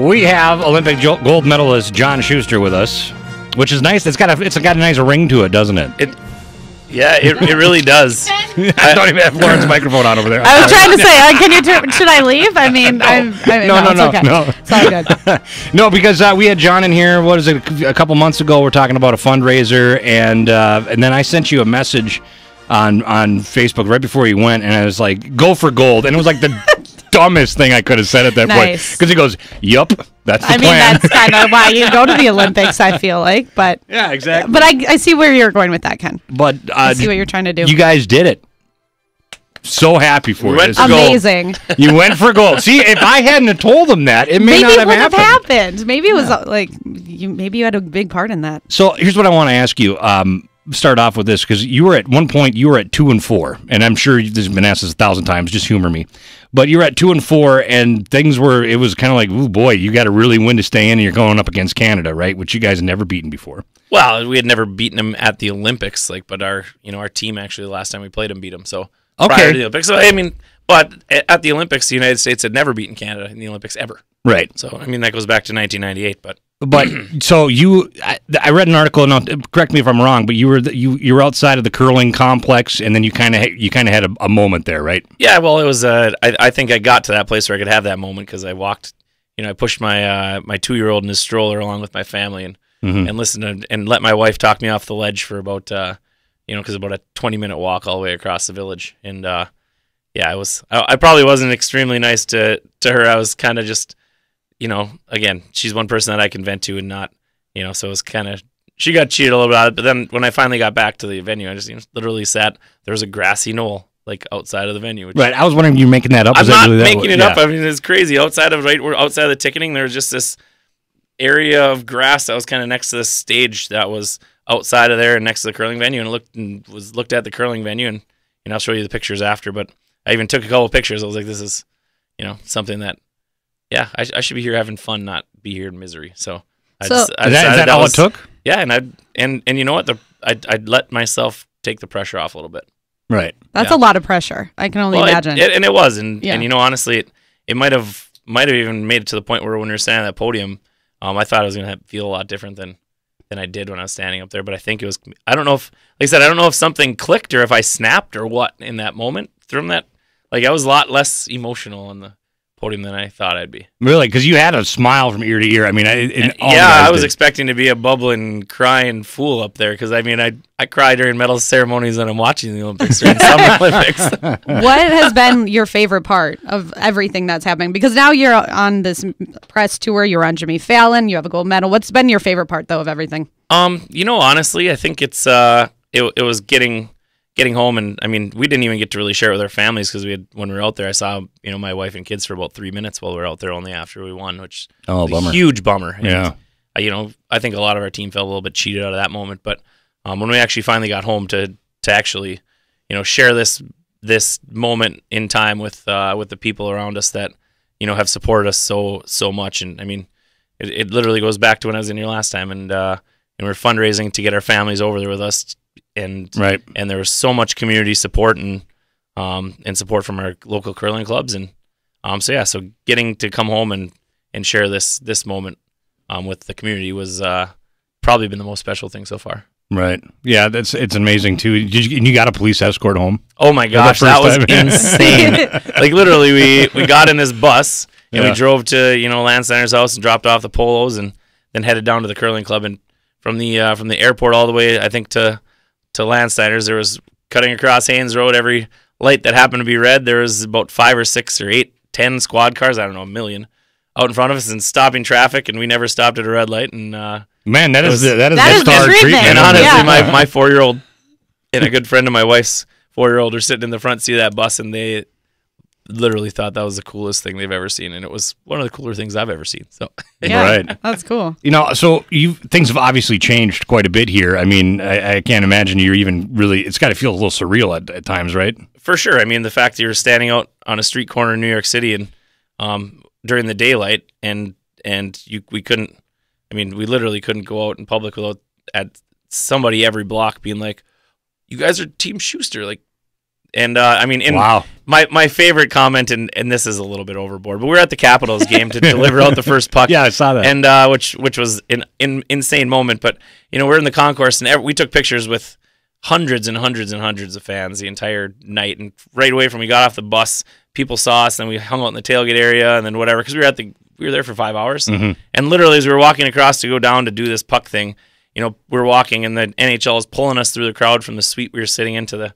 We have Olympic gold medalist John Shuster with us, which is nice. It's got a nice ring to it, doesn't it? It really does. I don't even have Lauren's microphone on over there. I was trying to say, can you should I leave? I mean, no, it's okay. No. It's all good. No, because we had John in here. What is it? A couple months ago, we're talking about a fundraiser, and then I sent you a message on Facebook right before you went, and I was like, "Go for gold," and it was like the dumbest thing I could have said at that point. Because he goes, "Yup, that's the plan." That's kind of why you go to the Olympics, I feel like. But yeah, exactly. But I see where you're going with that, Ken. But I see what you're trying to do. You guys did it. So happy for you. Amazing. You went for gold. See, if I hadn't have told them that, it may not have happened. Maybe it was maybe you had a big part in that. So here's what I want to ask you. Start off with this, because you were at one point 2-4, and I'm sure this has been asked this 1,000 times. Just humor me, but you're at 2-4, and it was kind of like, oh boy, you got to really win to stay in, and you're going up against Canada, right? Which you guys had never beaten before. Well, we had never beaten them at the Olympics, but our team actually the last time we played them beat them. So prior to the Olympics, so I mean, but at the Olympics, the United States had never beaten Canada in the Olympics ever. Right. So I mean, that goes back to 1998, but. But so I read an article. Now, correct me if I'm wrong, but you were outside of the curling complex, and then you kind of had a moment there, right? Yeah, well, it was. I think I got to that place where I could have that moment because I walked. I pushed my 2-year-old in his stroller along with my family and listened and let my wife talk me off the ledge for about because about a 20-minute walk all the way across the village, and I probably wasn't extremely nice to her. I was kind of just. Again, she's one person that I can vent to and not, so it was kind of, she got cheated a little bit, but then when I finally got back to the venue, I just literally sat, there was a grassy knoll, outside of the venue. Right, I was wondering if you're making that up. I'm not making it up. I mean, it's crazy. Outside of the ticketing, there was just this area of grass that was kind of next to the stage that was outside of there and next to the curling venue, and looked at the curling venue, and I'll show you the pictures after, but I even took a couple of pictures. I was like, this is, something that, yeah, I should be here having fun, not be here in misery. So I is that all it took? Yeah, and you know what? I'd let myself take the pressure off a little bit. Right. That's a lot of pressure. I can only imagine. It was, and honestly, it might have even made it to the point where when we were standing at that podium, I thought I was going to feel a lot different than I did when I was standing up there. But I think it was. I don't know if, like I said, I don't know if something clicked or if I snapped or what in that moment from that. I was a lot less emotional on the podium than I thought I'd be. Really? Because you had a smile from ear to ear. I mean, I was expecting to be a bubbling, crying fool up there because, I mean, I cry during medal ceremonies when I'm watching the Olympics or in Summer Olympics. What has been your favorite part of everything that's happening? Because now you're on this press tour, you're on Jimmy Fallon, you have a gold medal. What's been your favorite part, though, of everything? Honestly, I think it's it was getting home, and I mean, we didn't even get to really share it with our families because when we were out there, I saw my wife and kids for about 3 minutes while we were out there only after we won, which was a huge bummer. And, I think a lot of our team felt a little bit cheated out of that moment. But when we actually finally got home to actually share this moment in time with the people around us that have supported us so much, and I mean, it literally goes back to when I was in here last time, and we're fundraising to get our families over there with us. And there was so much community support and support from our local curling clubs, and so getting to come home and share this moment with the community was probably been the most special thing so far. Right. Yeah, it's amazing too. You got a police escort home? Oh my gosh, that was insane! Literally, we got in this bus and we drove to Lance Snyder's house and dropped off the polos and then headed down to the curling club, and from the airport all the way, I think to Lance Snyder's, there was cutting across Haynes Road. Every light that happened to be red, there was about 5 or 6 or 8, 10 squad cars, I don't know, a million, out in front of us and stopping traffic, and we never stopped at a red light. And man, that is star treatment. treatment. And honestly, my 4-year-old and a good friend of my wife's 4-year-old are sitting in the front seat of that bus, and they literally thought that was the coolest thing they've ever seen, and it was one of the cooler things I've ever seen. So right, that's cool. So things have obviously changed quite a bit here. I mean, I can't imagine you're even really. It's got to feel a little surreal at times, right? For sure. I mean, the fact that you're standing out on a street corner in New York City and during the daylight, and we couldn't. I mean, we literally couldn't go out in public without at somebody every block being like, "You guys are Team Shuster," like. And I mean, My favorite comment, and this is a little bit overboard, but we were at the Capitals game to deliver out the first puck. Yeah, I saw that. And which was an insane moment. But we're in the concourse, and we took pictures with hundreds and hundreds and hundreds of fans the entire night. And right away from we got off the bus, people saw us, and we hung out in the tailgate area, and then whatever, because we were there for 5 hours. Mm-hmm. And literally, as we were walking across to go down to do this puck thing, we're walking, and the NHL is pulling us through the crowd from the suite we were sitting into the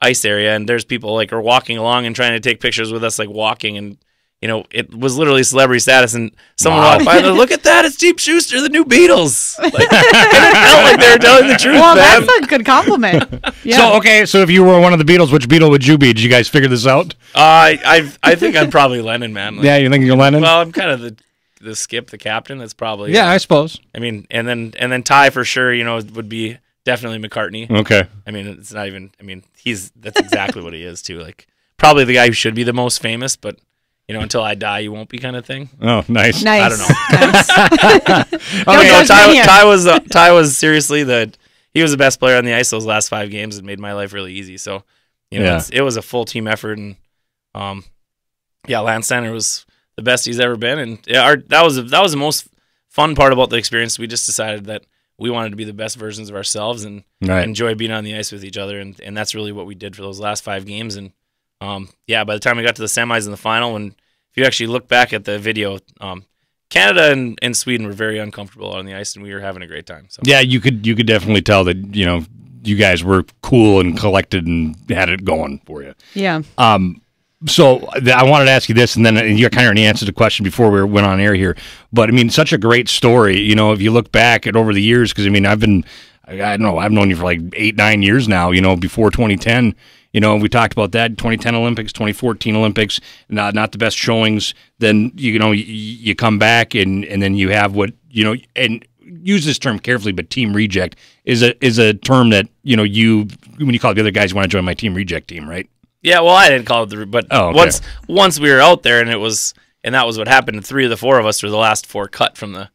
ice area, and there's people are walking along and trying to take pictures with us, walking, and it was literally celebrity status. And someone walked by and they're, look at that, it's Steve Shuster, the new Beatles. It felt like they were telling the truth. Well, man. that's a good compliment. Yeah. So if you were one of the Beatles, which Beatle would you be? Did you guys figure this out? I think I'm probably Lennon, man. Yeah, you think you're Lennon? Well, I'm kind of the skip, the captain. That's probably yeah, I suppose. I mean, and then Ty for sure. Would be definitely McCartney. Okay. I mean, it's not even. I mean, that's exactly what he is too. Probably the guy who should be the most famous, but until I die, you won't be, kind of thing. Oh, nice. I don't know. Nice. Ty was seriously he was the best player on the ice those last 5 games and made my life really easy. So, it was a full team effort, and Lance Stanner was the best he's ever been, and that was the most fun part about the experience. We just decided that we wanted to be the best versions of ourselves and enjoy being on the ice with each other, and that's really what we did for those last 5 games. And by the time we got to the semis and the final, and if you actually look back at the video, Canada and Sweden were very uncomfortable on the ice, and we were having a great time. So yeah, you could definitely tell that you guys were cool and collected and had it going for you. Yeah. So I wanted to ask you this, and then you kind of already answered the question before we went on air here. But I mean, such a great story. If you look back at over the years, because I mean, I've known you for 8-9 years now. Before 2010. We talked about that 2010 Olympics, 2014 Olympics, not the best showings. Then you come back and then you have what and use this term carefully, but team reject is a term that when you call the other guys, you want to join my team reject team, right? Yeah, well, I didn't call it but okay. once we were out there, and that was what happened. 3 of the 4 of us were the last 4 cut from the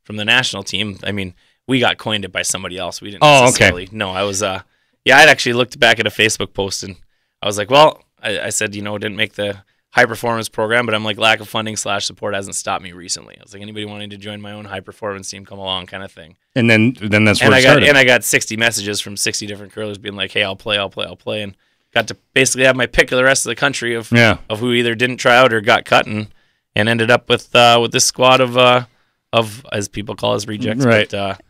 national team. I mean, we got coined it by somebody else. We didn't necessarily. Okay. No, I was I'd actually looked back at a Facebook post, and I was like, well, I said, didn't make the high performance program, but I'm lack of funding / support hasn't stopped me recently. I was like, anybody wanting to join my own high performance team, come along, kind of thing. And then that's where it started. And I got 60 messages from 60 different curlers being like, hey, I'll play, and got to basically have my pick of the rest of the country of who either didn't try out or got cut, and ended up with this squad of as people call us rejects. Right. But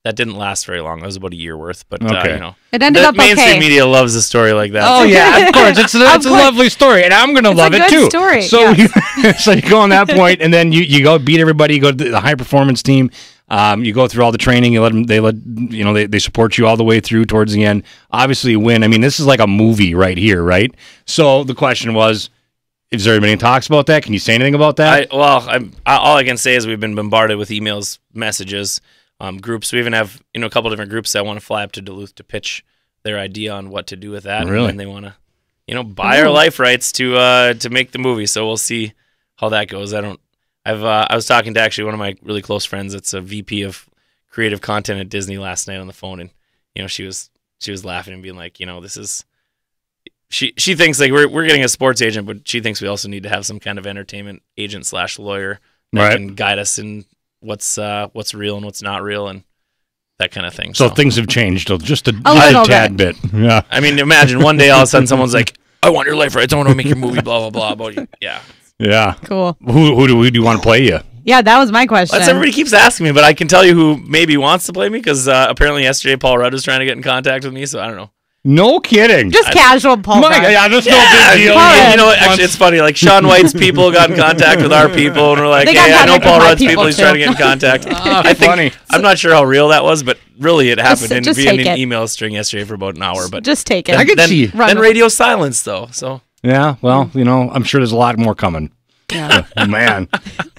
that didn't last very long. It was about a year worth, but it ended up okay. Mainstream media loves a story like that. Oh yeah, of course. It's a lovely story, and I'm gonna love it too. Story. So so you go on that point, and then you go beat everybody. You go to the high performance team. You go through all the training. You let them. They support you all the way through towards the end. Obviously, you win. I mean, this is like a movie right here, right? So the question was, is there any talks about that? Can you say anything about that? All I can say is we've been bombarded with emails, messages, groups. We even have a couple different groups that want to fly up to Duluth to pitch their idea on what to do with that. Really? And they want to buy our life rights to make the movie. So we'll see how that goes. I was talking to actually one of my really close friends. It's a VP of creative content at Disney last night on the phone, and she was laughing and being like, this is. She thinks we're getting a sports agent, but she thinks we also need to have some kind of entertainment agent / lawyer that can guide us in what's real and what's not real and that kind of thing. So things have changed just a tad bit. Yeah. I mean, imagine one day all of a sudden someone's like, I want your life rights. I want to make your movie, blah, blah, blah, about you. Yeah. Yeah. Cool. Who do you want to play you? Yeah, that was my question. That's everybody keeps asking me, but I can tell you who maybe wants to play me because apparently yesterday Paul Rudd was trying to get in contact with me, so I don't know. No kidding. Just casual Paul Rudd. Yeah, that's no big deal. Actually, it's funny. Sean White's people got in contact with our people, and we're like, hey, I know Paul Rudd's people. He's trying to get in contact. Funny. I'm not sure how real that was, but really it happened via an email string yesterday for about an hour. But just take it. I can see. Then radio silence, though. So yeah, well, I'm sure there's a lot more coming. Yeah. Man,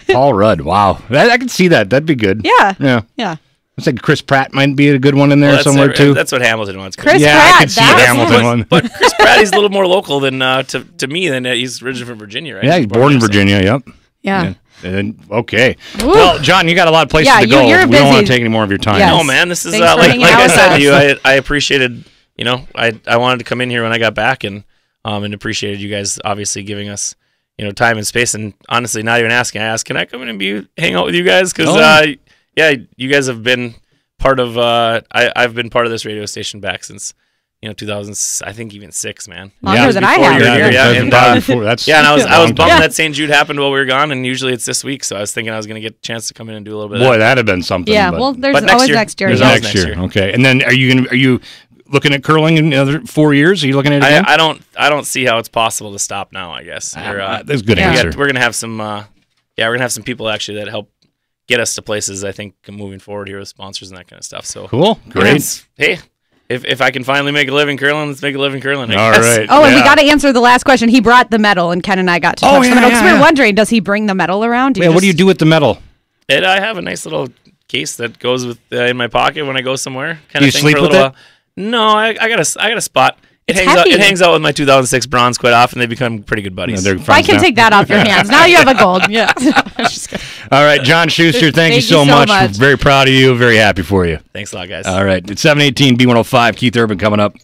Paul Rudd. Wow, I can see that. That'd be good. Yeah. I think Chris Pratt might be a good one in there somewhere too. That's what Hamilton wants. Chris Pratt. I could see the Hamilton one. But Chris Pratt, he's a little more local than to me. Than he's originally from Virginia, right? Yeah, he's born in Virginia. Yep. Yeah. Okay. Ooh. Well, John, you got a lot of places to go. You're we busy. don't want to take any more of your time. Yes. No, man. This is Thanks for like hanging I out said with to us. you. I appreciated. I wanted to come in here when I got back, and and appreciated you guys obviously giving us time and space, and honestly not even asking. I asked, can I come in and hang out with you guys? Because you guys have been part of I've been part of this radio station back since 2000, I think even 6, man. Longer than I have. And I was bummed that St. Jude happened while we were gone, and usually it's this week, so I was thinking I was going to get a chance to come in and do a little bit of that. Boy, that'd have been something. Yeah, well, there's always next year. There's next year. Okay. And then are you looking at curling in another 4 years? Are you looking at it again? I don't see how it's possible to stop now, I guess. That's a good answer. We're going to have some we're going to have some people actually that help get us to places, I think, moving forward here with sponsors and that kind of stuff. So cool. Great. Hey, if I can finally make a living curling, let's make a living curling. All right. Oh, and we got to answer the last question. He brought the medal, and Ken and I got to touch the medal. Because we were wondering, does he bring the medal around? What do you do with the medal? I have a nice little case that goes with in my pocket when I go somewhere. Do you sleep with it? No, I got a spot. It hangs out with my 2006 bronze quite often. They become pretty good buddies. I can take that off your hands. Now you have a gold. Yeah. All right, John Shuster, thank you so much. We're very proud of you. Very happy for you. Thanks a lot, guys. All right. It's 7:18, B105. Keith Urban coming up.